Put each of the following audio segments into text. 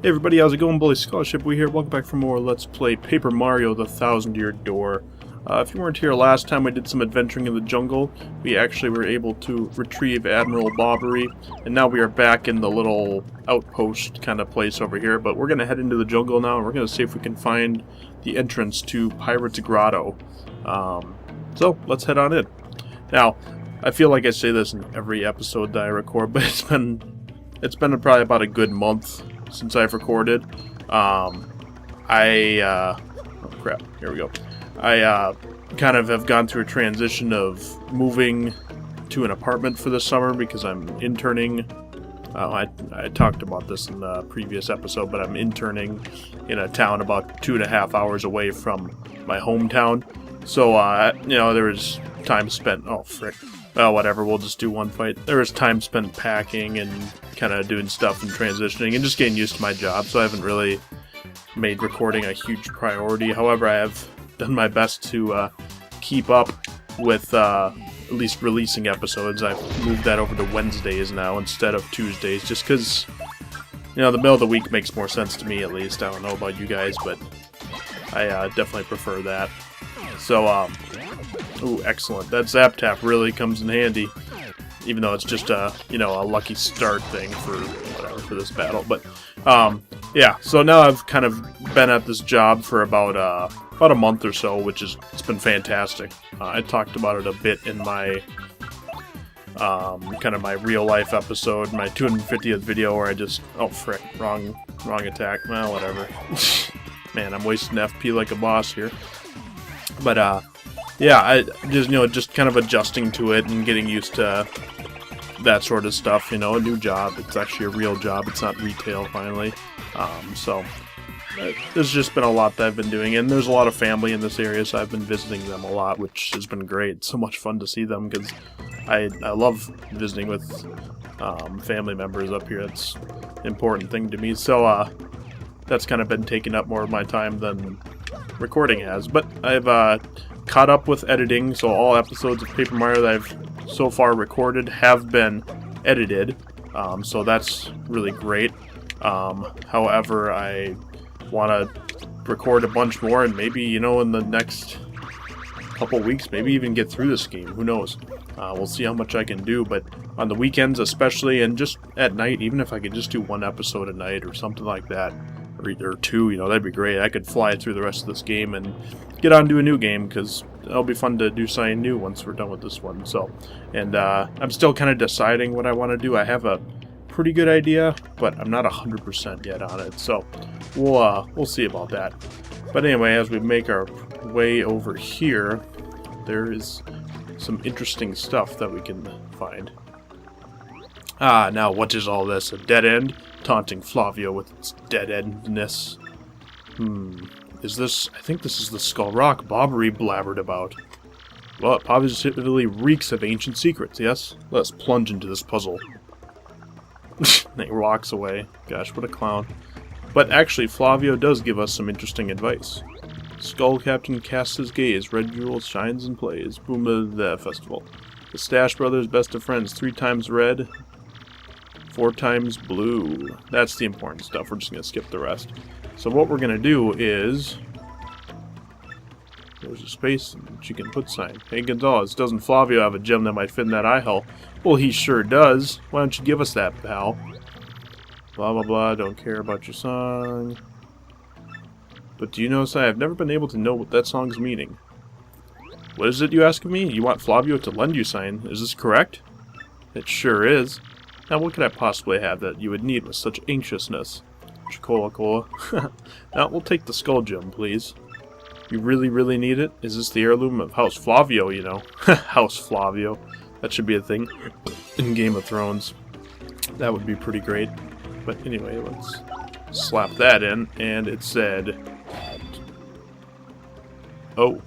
Hey everybody, how's it going? Bully Scholarship, we here. Welcome back for more Let's Play Paper Mario: The Thousand-Year Door. If you weren't here last time, we did some adventuring in the jungle. We actually were able to retrieve Admiral Bobbery, and now we are back in the little outpost kind of place over here. But we're going to head into the jungle now, and we're going to see if we can find the entrance to Pirate's Grotto. So, let's head on in. Now, I feel like I say this in every episode that I record, but it's been probably about a good month since I've recorded. Oh crap, here we go. I kind of have gone through a transition of moving to an apartment for the summer because I'm interning. I talked about this in the previous episode, but I'm interning in a town about 2.5 hours away from my hometown. So, there was time spent, oh frick. Well, whatever, we'll just do one fight. There was time spent packing and kind of doing stuff and transitioning and just getting used to my job, so I haven't really made recording a huge priority. However, I have done my best to keep up with at least releasing episodes. I've moved that over to Wednesdays now instead of Tuesdays, just because, the middle of the week makes more sense to me, at least. I don't know about you guys, but I definitely prefer that. So, ooh, excellent. That Zap Tap really comes in handy, even though it's just a lucky start thing for this battle. But, yeah, so now I've kind of been at this job for about a month or so, it's been fantastic. I talked about it a bit in my, kind of my real life episode, my 250th video where I just, oh frick, wrong attack, well, whatever. Man, I'm wasting FP like a boss here. But, yeah, I just kind of adjusting to it and getting used to that sort of stuff, a new job. It's actually a real job, it's not retail, finally. So, there's just been a lot that I've been doing, and there's a lot of family in this area, so I've been visiting them a lot, which has been great. It's so much fun to see them, because I love visiting with family members up here. It's an important thing to me, so, that's kind of been taking up more of my time than recording has. But I've caught up with editing, so all episodes of Paper Mario that I've so far recorded have been edited, so that's really great. However, I want to record a bunch more, and maybe, in the next couple weeks, maybe even get through this game. Who knows? We'll see how much I can do, but on the weekends especially, and just at night, even if I could just do one episode a night or something like that, or two, that'd be great. I could fly through the rest of this game and get on to a new game, because it'll be fun to do something new once we're done with this one. So, and I'm still kind of deciding what I want to do. I have a pretty good idea, but I'm not 100% yet on it. So, we'll see about that. But anyway, as we make our way over here, there is some interesting stuff that we can find. Now what is all this? A dead end? Taunting Flavio with its dead-endness. Is this... I think this is the Skull Rock Bobbery blabbered about. Well, it positively reeks of ancient secrets, yes? Let's plunge into this puzzle. And he walks away. Gosh, what a clown. But actually, Flavio does give us some interesting advice. Skull Captain casts his gaze. Red Jewel shines and plays. Boom of the festival. The Stash Brothers, best of friends. 3 times red. 4 times blue. That's the important stuff. We're just going to skip the rest. So what we're going to do is... There's a space that you can put sign. Hey Gonzalez, doesn't Flavio have a gem that might fit in that eye hole? Well, he sure does. Why don't you give us that, pal? Blah, blah, blah. Don't care about your song. But do you know, I've never been able to know what that song's meaning. What is it you ask of me? You want Flavio to lend you sign. Is this correct? It sure is. Now, what could I possibly have that you would need with such anxiousness? Chicola. Now, we'll take the skull gem, please. You really, really need it? Is this the heirloom of House Flavio, House Flavio. That should be a thing in Game of Thrones. That would be pretty great. But anyway, let's slap that in, and it said... Oh.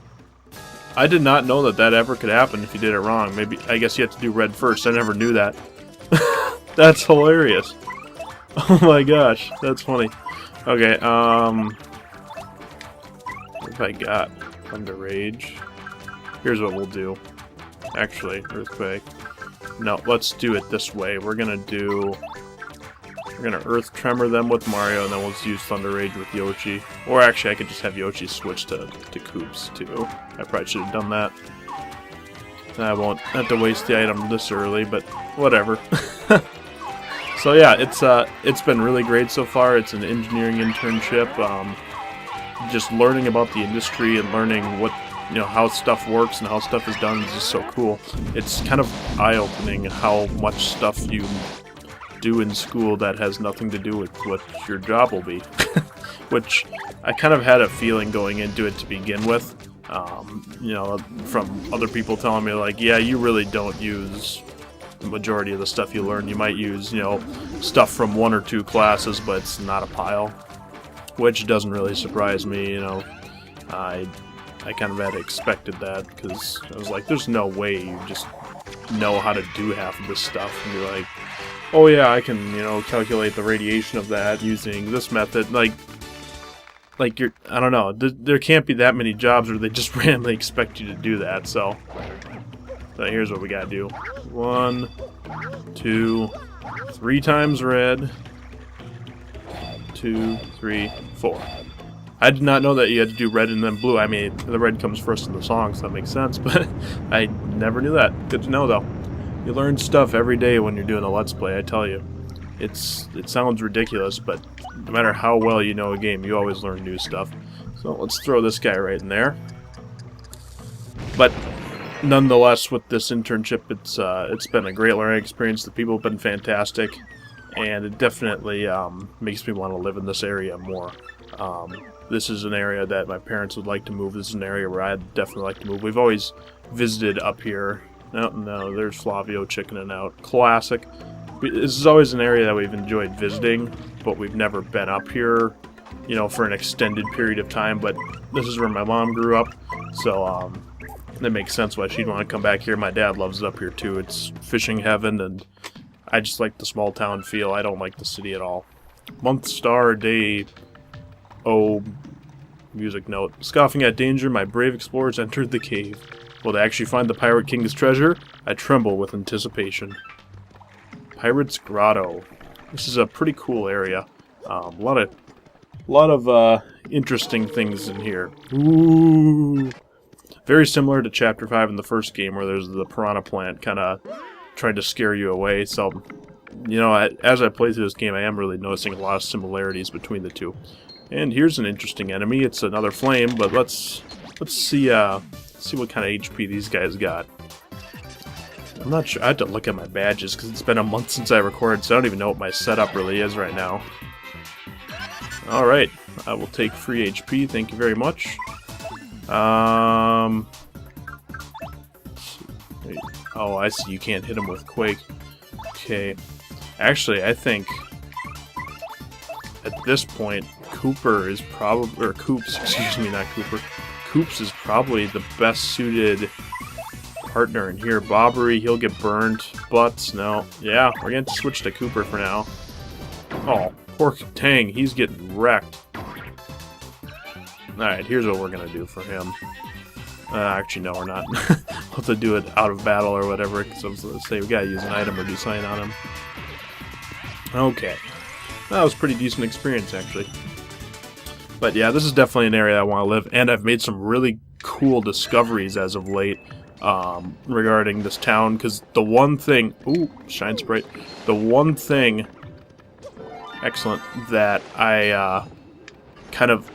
I did not know that ever could happen if you did it wrong. Maybe, I guess you have to do red first. I never knew that. That's hilarious. Oh my gosh, that's funny. Okay, what have I got? Thunder Rage. Here's what we'll do. Actually, Earthquake. No, let's do it this way. We're gonna do We're gonna Earth Tremor them with Mario, and then we'll just use Thunder Rage with Yoshi. Or actually, I could just have Yoshi switch to Koops, too. I probably should have done that. I won't have to waste the item this early, but whatever. So yeah, it's been really great so far. It's an engineering internship. Just learning about the industry and learning what, you know, how stuff works and how stuff is done is just so cool. It's kind of eye-opening how much stuff you do in school that has nothing to do with what your job will be. Which I kind of had a feeling going into it to begin with. You know, from other people telling me, like, yeah, you really don't use the majority of the stuff you learn. You might use, you know, stuff from 1 or 2 classes, but it's not a pile. Which doesn't really surprise me, you know. I kind of had expected that, because I was like, there's no way you just know how to do half of this stuff and be like, oh yeah, I can, you know, calculate the radiation of that using this method. Like you're, I don't know, there can't be that many jobs where they just randomly expect you to do that, so here's what we gotta do. 1, 2, 3 times red. 2, 3, 4. I did not know that you had to do red and then blue. I mean, the red comes first in the song, so that makes sense, but I never knew that. Good to know, though. You learn stuff every day when you're doing a Let's Play, I tell you. It sounds ridiculous, but no matter how well you know a game, you always learn new stuff. So let's throw this guy right in there. But nonetheless, with this internship, it's been a great learning experience. The people have been fantastic, and it definitely makes me want to live in this area more. This is an area that my parents would like to move. This is an area where I'd definitely like to move. We've always visited up here. No, there's Flavio chickening out. Classic. This is always an area that we've enjoyed visiting, but we've never been up here, you know, for an extended period of time. But this is where my mom grew up, so that makes sense why she'd want to come back here. My dad loves it up here too. It's fishing heaven, and I just like the small town feel. I don't like the city at all. Month, star, day. Oh, music note. Scoffing at danger, my brave explorers entered the cave. Will they actually find the Pirate King's treasure? I tremble with anticipation. Pirate's Grotto. This is a pretty cool area. A lot of interesting things in here. Ooh. Very similar to Chapter 5 in the first game, where there's the piranha plant kind of trying to scare you away. So, you know, as I play through this game, I am really noticing a lot of similarities between the two. And here's an interesting enemy. It's another flame, but let's see what kind of HP these guys got. I'm not sure. I have to look at my badges because it's been a month since I recorded, so I don't even know what my setup really is right now. Alright, I will take free HP, thank you very much. Oh, I see, you can't hit him with Quake. Okay. Actually, I think at this point, Cooper is probably, or Koops, excuse me, not Cooper. Koops is probably the best suited partner in here. Bobbery, he'll get burned. Butts, no. Yeah, we're going to switch to Cooper for now. Oh, poor Tang, he's getting wrecked. Alright, here's what we're going to do for him. Actually, no, we're not. We'll have to do it out of battle or whatever, because I was going to say we got to use an item or do something on him. Okay. That was a pretty decent experience, actually. But yeah, this is definitely an area I want to live, and I've made some really cool discoveries as of late regarding this town, because the one thing... Ooh, Shine Sprite. The one thing... Excellent. That I kind of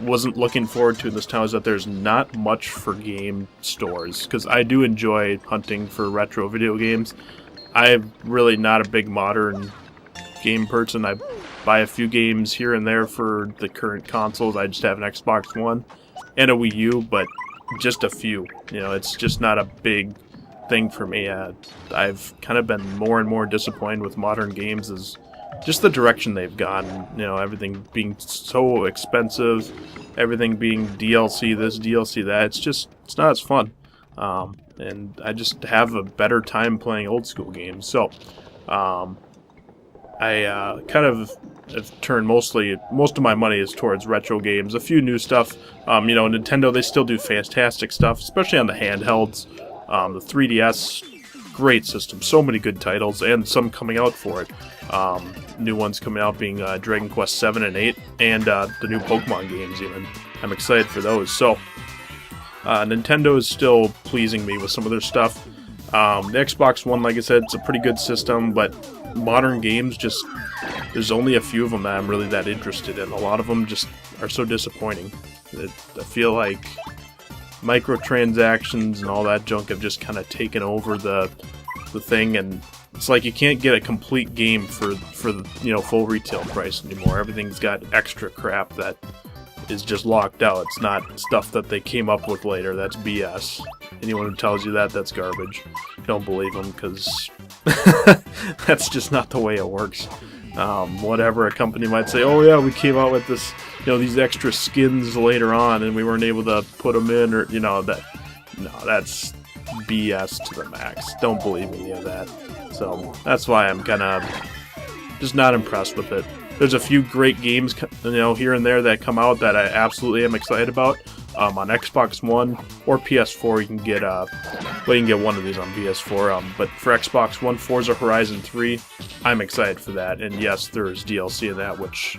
wasn't looking forward to in this town is that there's not much for game stores, because I do enjoy hunting for retro video games. I'm really not a big modern game person. I buy a few games here and there for the current consoles. I just have an Xbox One and a Wii U, but just a few. You know, it's just not a big thing for me. I've kind of been more and more disappointed with modern games as just the direction they've gone. You know, everything being so expensive, everything being DLC this, DLC that. It's not as fun. And I just have a better time playing old school games. So, I kind of have turned most of my money is towards retro games. A few new stuff. You know, Nintendo, they still do fantastic stuff, especially on the handhelds. The 3DS great system, so many good titles, and some coming out for it. New ones coming out being Dragon Quest 7 and 8, and the new Pokemon games even. I'm excited for those. So, Nintendo is still pleasing me with some of their stuff. The Xbox One, like I said, it's a pretty good system, but modern games just... There's only a few of them that I'm really that interested in. A lot of them just are so disappointing. I feel like microtransactions and all that junk have just kind of taken over the thing, and it's like you can't get a complete game for the, you know, full retail price anymore. Everything's got extra crap that is just locked out. It's not stuff that they came up with later. That's BS. Anyone who tells you that, that's garbage. Don't believe them, because that's just not the way it works. Whatever a company might say, oh yeah, we came out with this, you know, these extra skins later on and we weren't able to put them in, or, you know, that's BS to the max. Don't believe any of that. So that's why I'm kind of just not impressed with it. There's a few great games, you know, here and there that come out that I absolutely am excited about. On Xbox One or PS4, you can get well, you can get one of these on PS4. But for Xbox One, Forza Horizon 3, I'm excited for that. And yes, there's DLC in that, which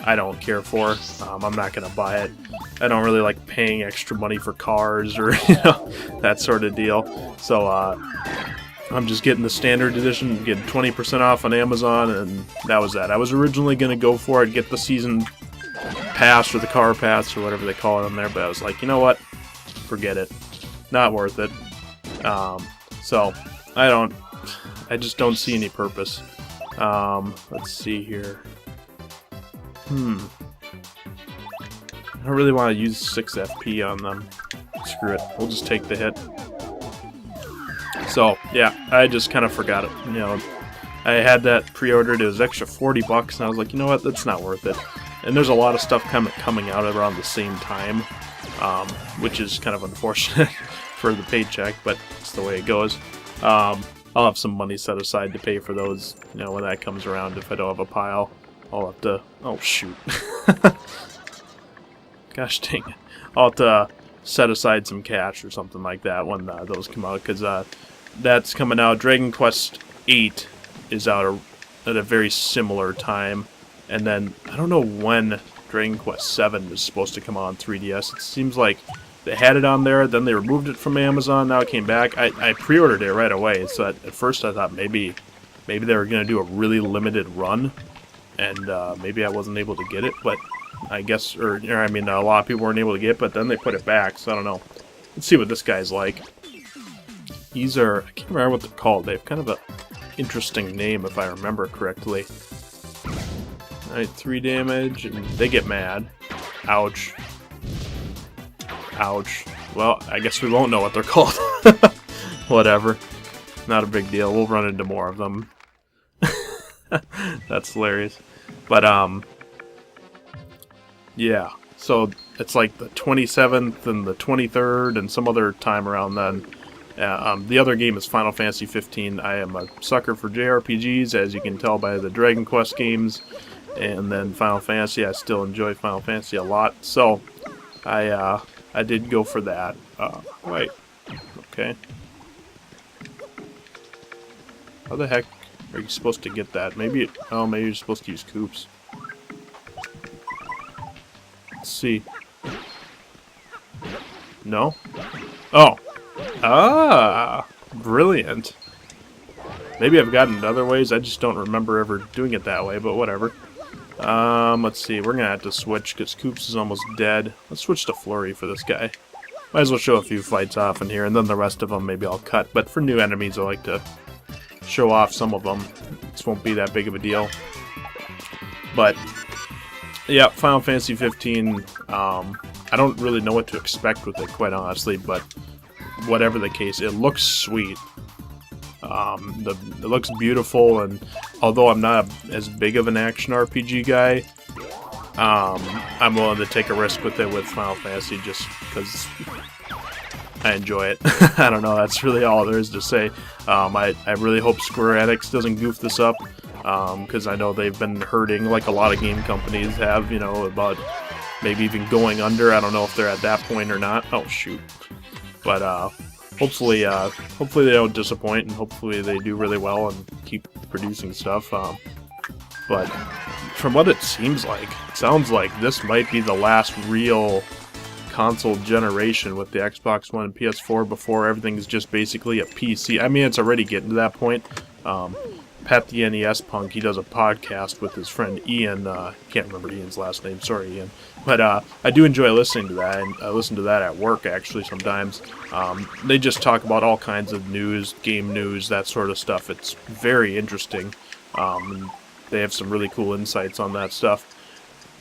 I don't care for. I'm not gonna buy it. I don't really like paying extra money for cars or, you know, that sort of deal. So I'm just getting the standard edition, getting 20% off on Amazon, and that was that. I was originally gonna go for it, get the season pass or the car pass or whatever they call it on there, but I was like, you know what, forget it, not worth it. So I just don't see any purpose. Let's see here. I don't really want to use 6 FP on them. Screw it, we'll just take the hit. So yeah, I just kind of forgot it. You know, I had that pre-ordered. It was extra $40, and I was like, you know what, that's not worth it. And there's a lot of stuff coming out around the same time, which is kind of unfortunate for the paycheck, but it's the way it goes. I'll have some money set aside to pay for those, you know, when that comes around. If I don't have a pile, I'll have to... Oh, shoot. Gosh dang it. I'll have to set aside some cash or something like that when those come out, because that's coming out. Dragon Quest 8 is out at a very similar time. And then, I don't know when Dragon Quest 7 is supposed to come out on 3DS. It seems like they had it on there, then they removed it from Amazon, now it came back. I pre-ordered it right away, so at first I thought maybe they were going to do a really limited run, and maybe I wasn't able to get it, but I guess, or I mean, a lot of people weren't able to get it, but then they put it back, so I don't know. Let's see what this guy's like. These are, I can't remember what they're called. They have kind of an interesting name, if I remember correctly. Alright, 3 damage, and they get mad. Ouch. Ouch. Well, I guess we won't know what they're called. Whatever. Not a big deal. We'll run into more of them. That's hilarious. But, yeah. So, it's like the 27th and the 23rd and some other time around then. The other game is Final Fantasy 15. I am a sucker for JRPGs, as you can tell by the Dragon Quest games. And then Final Fantasy, I still enjoy Final Fantasy a lot, so I did go for that. Wait, okay. How the heck are you supposed to get that? Maybe you're supposed to use Coops. Let's see. No? Oh. Brilliant. Maybe I've gotten it other ways, I just don't remember ever doing it that way, but whatever. Let's see, we're gonna have to switch, because Coops is almost dead. Let's switch to Flurry for this guy. Might as well show a few fights off in here, and then the rest of them maybe I'll cut. But for new enemies, I like to show off some of them. This won't be that big of a deal. But, yeah, Final Fantasy 15, I don't really know what to expect with it, quite honestly, but whatever the case, it looks sweet. It looks beautiful, and although I'm not as big of an action RPG guy, I'm willing to take a risk with it with Final Fantasy just because I enjoy it. I don't know, that's really all there is to say. I really hope Square Enix doesn't goof this up, because I know they've been hurting, like a lot of game companies have, you know, about maybe even going under. I don't know if they're at that point or not. Oh, shoot. But, hopefully they don't disappoint, and hopefully they do really well and keep producing stuff. But from what it seems like, it sounds like this might be the last real console generation with the Xbox One and PS4 before everything's just basically a PC. I mean, it's already getting to that point. Pat the NES Punk, he does a podcast with his friend Ian. Can't remember Ian's last name, sorry Ian. But I do enjoy listening to that, and I listen to that at work actually sometimes. They just talk about all kinds of news, game news, that sort of stuff. It's very interesting. And they have some really cool insights on that stuff.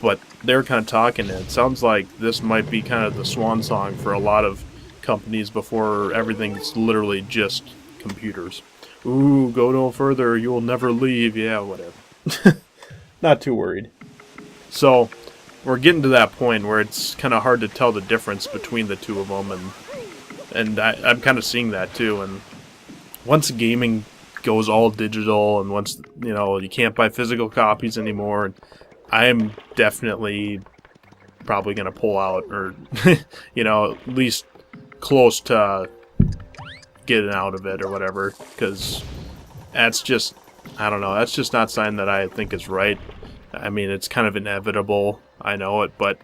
But they're kind of talking, and it sounds like this might be kind of the swan song for a lot of companies before everything's literally just computers. Ooh, go no further, you'll never leave. Yeah, whatever. Not too worried. So, we're getting to that point where it's kind of hard to tell the difference between the two of them, and I'm kind of seeing that too. And once gaming goes all digital, and once, you know, you can't buy physical copies anymore, I'm definitely probably going to pull out, or, you know, at least close to getting out of it or whatever, because that's just, I don't know, that's just not something that I think is right. I mean, it's kind of inevitable, I know it, but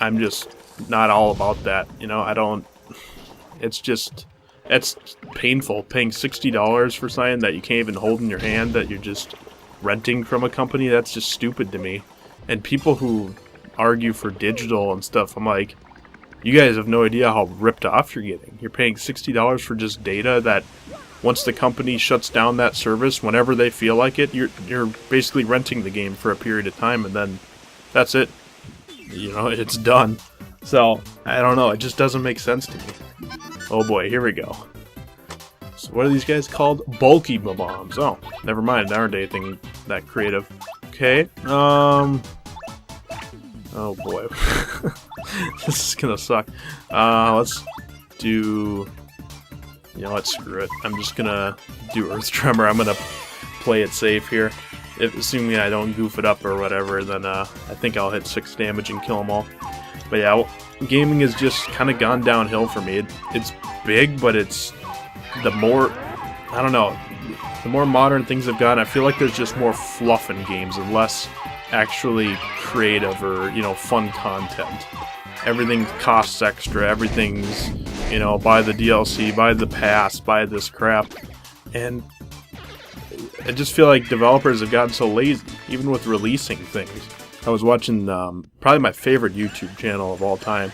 I'm just not all about that, you know. I don't, it's painful paying $60 for something that you can't even hold in your hand, that you're just renting from a company. That's just stupid to me. And people who argue for digital and stuff, I'm like, you guys have no idea how ripped off you're getting. You're paying $60 for just data that once the company shuts down that service, whenever they feel like it, you're basically renting the game for a period of time, and then that's it. You know, it's done. So, I don't know, it just doesn't make sense to me. Oh boy, here we go. So what are these guys called? Bulky bombs. Oh, never mind, there aren't anything that creative. Okay, oh boy. This is gonna suck. Let's do... You know what, screw it. I'm just gonna do Earth Tremor. I'm gonna play it safe here. Assuming I don't goof it up or whatever, then I think I'll hit 6 damage and kill them all. But yeah, gaming has just kind of gone downhill for me. It's big, but it's... The more... I don't know. The more modern things have gotten, I feel like there's just more fluff in games and less actually creative or, you know, fun content. Everything costs extra, everything's, you know, buy the DLC, buy the pass, buy this crap. And I just feel like developers have gotten so lazy, even with releasing things. I was watching probably my favorite YouTube channel of all time,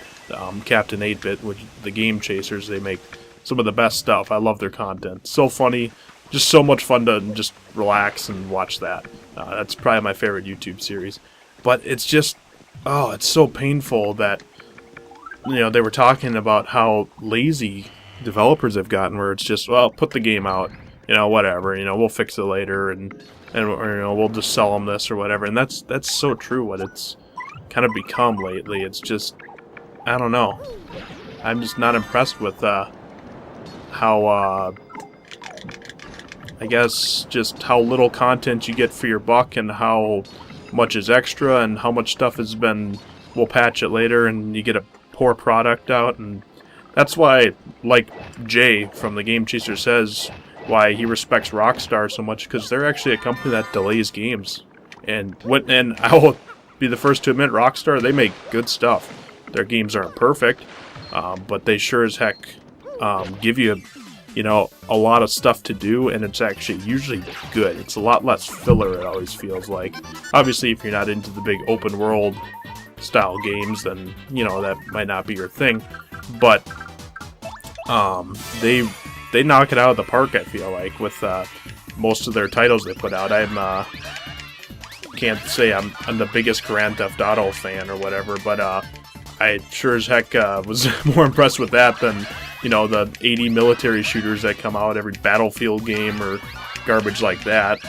Captain 8-Bit, which the Game Chasers. They make some of the best stuff. I love their content. So funny, just so much fun to just relax and watch that. That's probably my favorite YouTube series. But it's just, oh, it's so painful that, you know, they were talking about how lazy developers have gotten, where it's just, well, put the game out, you know, whatever, you know, we'll fix it later, and or, you know, we'll just sell them this or whatever. And that's so true what it's kind of become lately. It's just, I don't know. I'm just not impressed with how, I guess, just how little content you get for your buck, and how much is extra, and how much stuff has been, we'll patch it later, and you get a poor product out. And that's why, like Jay from the Game Chaser says, why he respects Rockstar so much, because they're actually a company that delays games. And I will be the first to admit, Rockstar, they make good stuff. Their games aren't perfect, but they sure as heck give you, you know, a lot of stuff to do, and it's actually usually good. It's a lot less filler, it always feels like. Obviously, if you're not into the big open world style games, then, you know, that might not be your thing. But they knock it out of the park, I feel like, with most of their titles they put out. Can't say I'm the biggest Grand Theft Auto fan or whatever, but I sure as heck was more impressed with that than, you know, the 80 military shooters that come out every Battlefield game or garbage like that.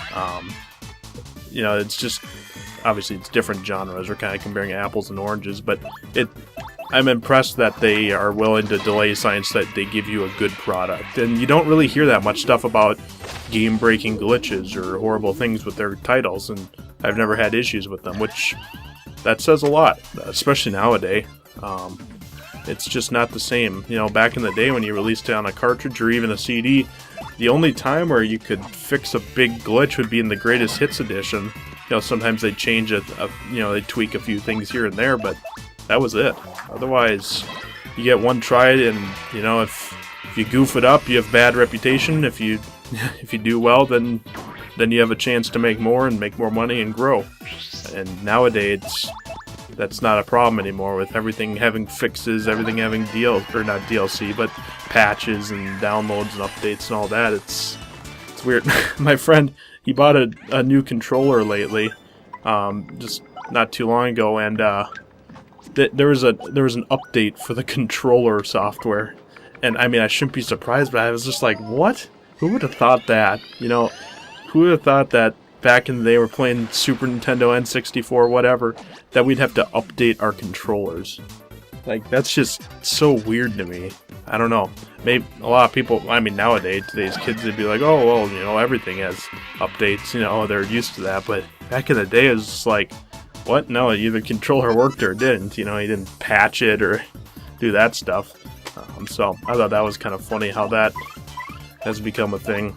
You know, it's just, obviously it's different genres. We're kind of comparing apples and oranges, but I'm impressed that they are willing to delay science, that they give you a good product. And you don't really hear that much stuff about game-breaking glitches or horrible things with their titles, and I've never had issues with them, which that says a lot, especially nowadays. It's just not the same. You know, back in the day when you released it on a cartridge or even a CD, the only time where you could fix a big glitch would be in the Greatest Hits edition. You know, sometimes they'd change it, you know, they'd tweak a few things here and there, but that was it. Otherwise, you get one try, and, you know, if you goof it up, you have bad reputation. If you if you do well, then you have a chance to make more and make more money and grow. And nowadays, that's not a problem anymore, with everything having fixes, everything having not DLC, but patches and downloads and updates and all that. It's weird. My friend, he bought a new controller lately, just not too long ago, and there was an update for the controller software. And I mean, I shouldn't be surprised, but I was just like, what? Who would have thought that? You know, who would have thought that back in the day we're playing Super Nintendo, N64, whatever, that we'd have to update our controllers? Like, that's just so weird to me. I don't know. Maybe a lot of people, I mean, nowadays, today's kids, they'd be like, oh, well, you know, everything has updates, you know, they're used to that. But back in the day, it was just like, what? No, either controller worked or it didn't. You know, you didn't patch it or do that stuff. So I thought that was kind of funny how that has become a thing.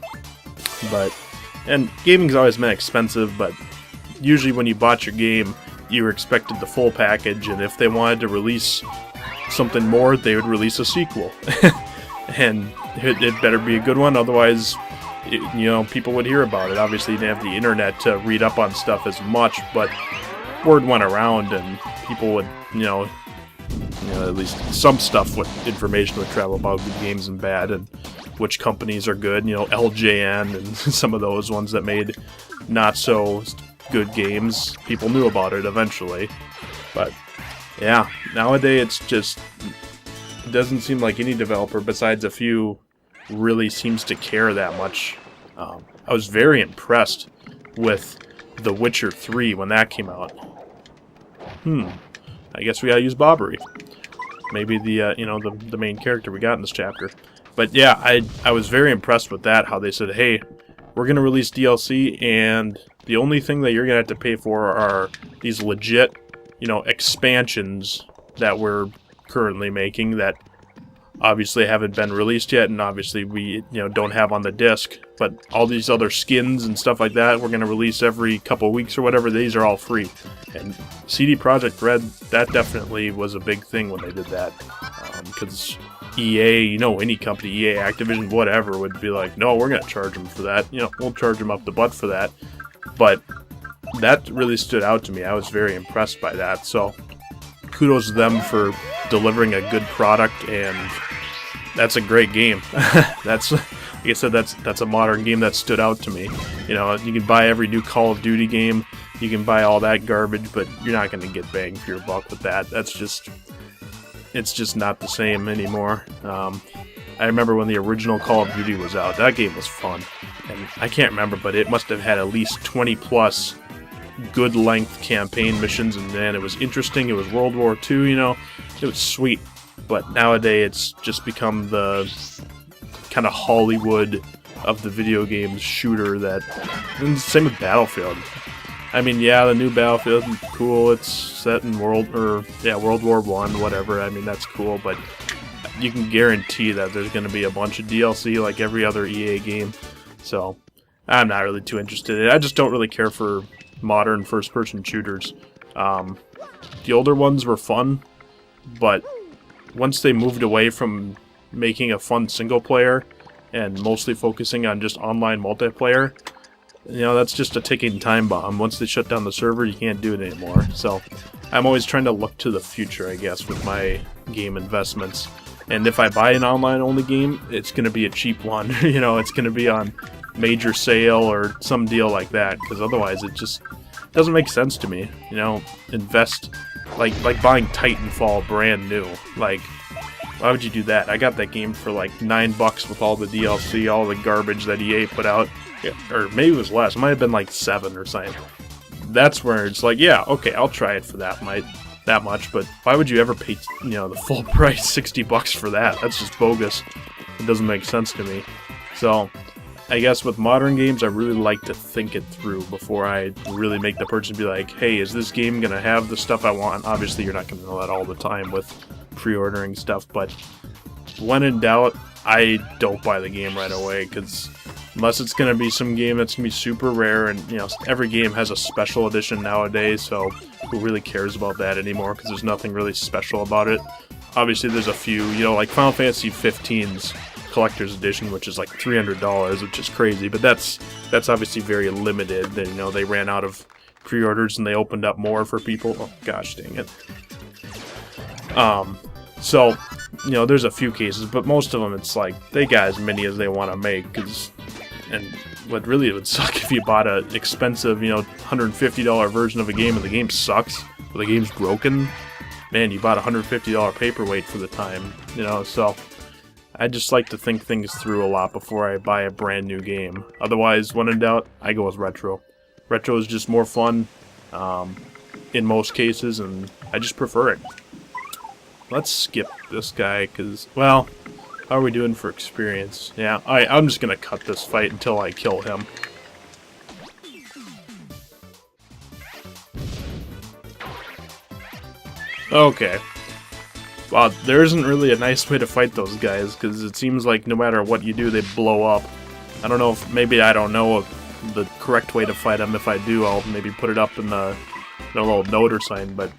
And gaming's always been expensive, but usually when you bought your game, you were expected the full package, and if they wanted to release something more, they would release a sequel. And it better be a good one, otherwise, you know, people would hear about it. Obviously, you didn't have the internet to read up on stuff as much, but word went around, and people would, you know, at least some stuff, information would travel about good games and bad, and which companies are good. You know, LJN and some of those ones that made not so good games, people knew about it eventually. But yeah, nowadays it doesn't seem like any developer besides a few really seems to care that much. I was very impressed with The Witcher 3 when that came out. I guess we gotta use Bobbery. Maybe the main character we got in this chapter. But yeah, I was very impressed with that, how they said, hey, we're going to release DLC, and the only thing that you're going to have to pay for are these legit, you know, expansions that we're currently making that obviously haven't been released yet, and obviously we, you know, don't have on the disc. But all these other skins and stuff like that, we're going to release every couple weeks or whatever. These are all free. And CD Projekt Red, that definitely was a big thing when they did that. Because EA, you know, any company, EA, Activision, whatever, would be like, no, we're going to charge them for that. You know, we'll charge them up the butt for that. But that really stood out to me. I was very impressed by that. So kudos to them for delivering a good product, and that's a great game. That's, like I said, that's a modern game that stood out to me. You know, you can buy every new Call of Duty game, you can buy all that garbage, but you're not going to get bang for your buck with that. It's just not the same anymore. I remember when the original Call of Duty was out, that game was fun. And I can't remember, but it must have had at least 20 plus good length campaign missions, and man, it was interesting. It was World War II, you know, it was sweet. But nowadays it's just become the kind of Hollywood of the video games shooter that, and same with Battlefield. I mean, yeah, the new Battlefield, cool, it's set in World War I, whatever, I mean, that's cool, but you can guarantee that there's going to be a bunch of DLC like every other EA game, so I'm not really too interested in it. I just don't really care for modern first-person shooters. The older ones were fun, but once they moved away from making a fun single-player and mostly focusing on just online multiplayer, you know, that's just a ticking time bomb. Once they shut down the server, you can't do it anymore. So I'm always trying to look to the future, I guess, with my game investments. And if I buy an online-only game, it's going to be a cheap one. You know, it's going to be on major sale or some deal like that, because otherwise it just doesn't make sense to me. You know, invest, like buying Titanfall brand new. Like, why would you do that? I got that game for like $9 with all the DLC, all the garbage that EA put out. Yeah, or maybe it was less. It might have been like $7 or something. That's where it's like, yeah, okay, I'll try it for that much, but why would you ever pay, you know, the full price, $60 for that? That's just bogus. It doesn't make sense to me. So, I guess with modern games, I really like to think it through before I really make the purchase and be like, hey, is this game going to have the stuff I want? Obviously, you're not going to know that all the time with pre-ordering stuff, but when in doubt, I don't buy the game right away, because unless it's going to be some game that's going to be super rare, and you know, every game has a special edition nowadays, so who really cares about that anymore, because there's nothing really special about it. Obviously there's a few, you know, like Final Fantasy 15's collector's edition, which is like $300, which is crazy, but that's obviously very limited. They, you know, they ran out of pre-orders and they opened up more for people. Oh gosh dang it. So, you know, there's a few cases, but most of them it's like they got as many as they want to make, and what really would suck if you bought an expensive, you know, $150 version of a game and the game sucks, or the game's broken. Man, you bought a $150 paperweight for the time, you know, so I just like to think things through a lot before I buy a brand new game. Otherwise, when in doubt, I go with retro. Retro is just more fun in most cases, and I just prefer it. Let's skip this guy, because, well, how are we doing for experience? Yeah, I'm just going to cut this fight until I kill him. Okay. Well, there isn't really a nice way to fight those guys, because it seems like no matter what you do, they blow up. I don't know if, maybe I don't know the correct way to fight them. If I do, I'll maybe put it up in a little note or sign, but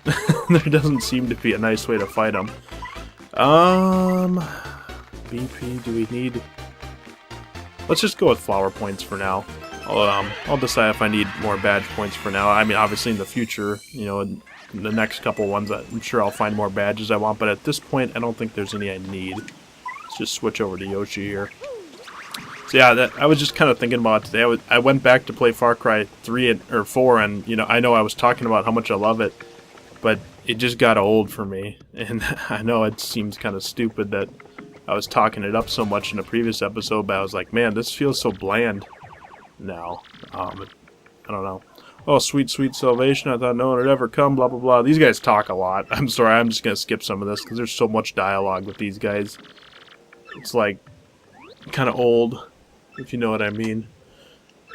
there doesn't seem to be a nice way to fight them. BP, do we need... Let's just go with flower points for now. I'll decide if I need more badge points for now. I mean, obviously in the future, you know, in the next couple ones, I'm sure I'll find more badges I want, but at this point, I don't think there's any I need. Let's just switch over to Yoshi here. So yeah, I was just kind of thinking about it today. I went back to play Far Cry 3 or 4, and you know, I was talking about how much I love it, but it just got old for me. And I know it seems kind of stupid that I was talking it up so much in a previous episode, but I was like, man, this feels so bland now. I don't know. Oh, sweet, sweet salvation. I thought no one would ever come, blah, blah, blah. These guys talk a lot. I'm sorry, I'm just going to skip some of this because there's so much dialogue with these guys. It's like kind of old, if you know what I mean.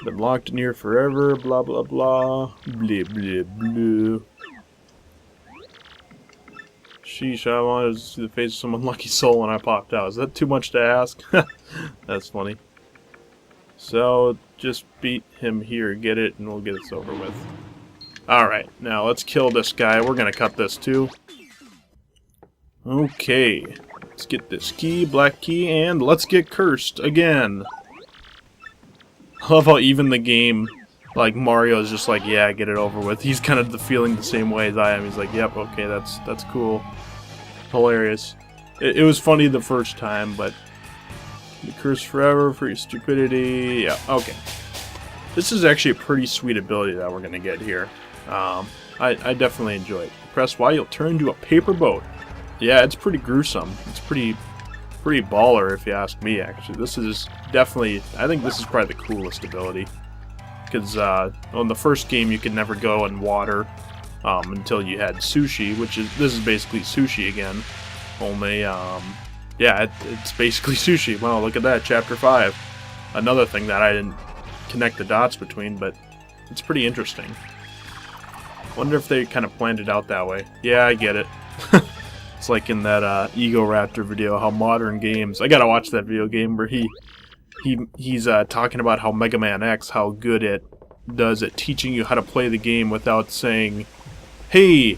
Been locked in here forever, blah, blah, blah. Blah, blah, blah. Sheesh, I wanted to see the face of some unlucky soul when I popped out. Is that too much to ask? That's funny. So, just beat him here, get it, and we'll get this over with. Alright, now let's kill this guy. We're gonna cut this too. Okay, let's get this key, black key, and let's get cursed again. I love how even the game, like Mario is just like, yeah, get it over with. He's kind of feeling the same way as I am. He's like, yep, okay, that's cool. Hilarious. It was funny the first time, but be cursed forever for your stupidity. Yeah, okay. This is actually a pretty sweet ability that we're gonna get here. I definitely enjoy it. Press Y, you'll turn into a paper boat. Yeah, it's pretty gruesome. It's pretty baller if you ask me, actually. This is definitely, I think this is probably the coolest ability. Because in the first game you could never go in water until you had sushi, this is basically sushi again. Only, yeah, it's basically sushi. Wow, look at that, Chapter 5. Another thing that I didn't connect the dots between, but it's pretty interesting. Wonder if they kind of planned it out that way. Yeah, I get it. It's like in that Ego Raptor video, how modern games... I gotta watch that video game where he's talking about how Mega Man X, how good it does at teaching you how to play the game without saying, hey,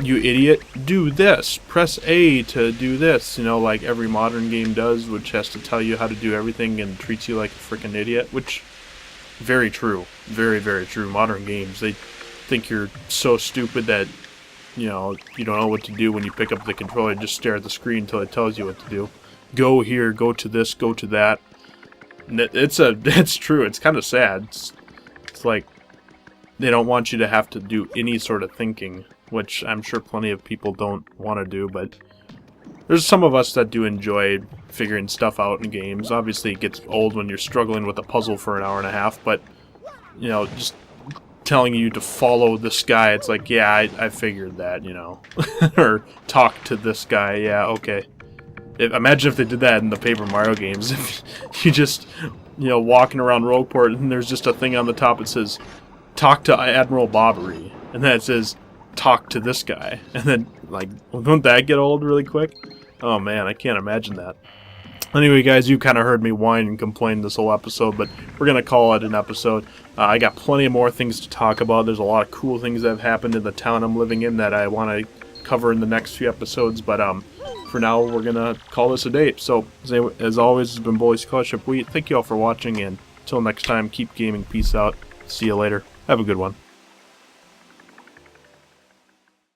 you idiot, do this. Press A to do this. You know, like every modern game does, which has to tell you how to do everything and treats you like a freaking idiot, which, very true. Very, very true. Modern games, they think you're so stupid that, you know, you don't know what to do when you pick up the controller and just stare at the screen until it tells you what to do. Go here, go to this, go to that. It's true. It's kind of sad. It's like they don't want you to have to do any sort of thinking, which I'm sure plenty of people don't want to do, but there's some of us that do enjoy figuring stuff out in games. Obviously it gets old when you're struggling with a puzzle for an hour and a half, but, you know, just telling you to follow this guy, it's like, yeah, I figured that, you know. Or talk to this guy, yeah, okay. Imagine if they did that in the Paper Mario games. If you just, you know, walking around Rogueport and there's just a thing on the top that says, talk to Admiral Bobbery. And then it says, talk to this guy. And then, like, won't that get old really quick? Oh man, I can't imagine that. Anyway, guys, you kind of heard me whine and complain this whole episode, but we're going to call it an episode. I got plenty of more things to talk about. There's a lot of cool things that have happened in the town I'm living in that I want to cover in the next few episodes, but for now, we're going to call this a date. So, as always, this has been Bully Scholarship Wheat. Thank you all for watching, and until next time, keep gaming. Peace out. See you later. Have a good one.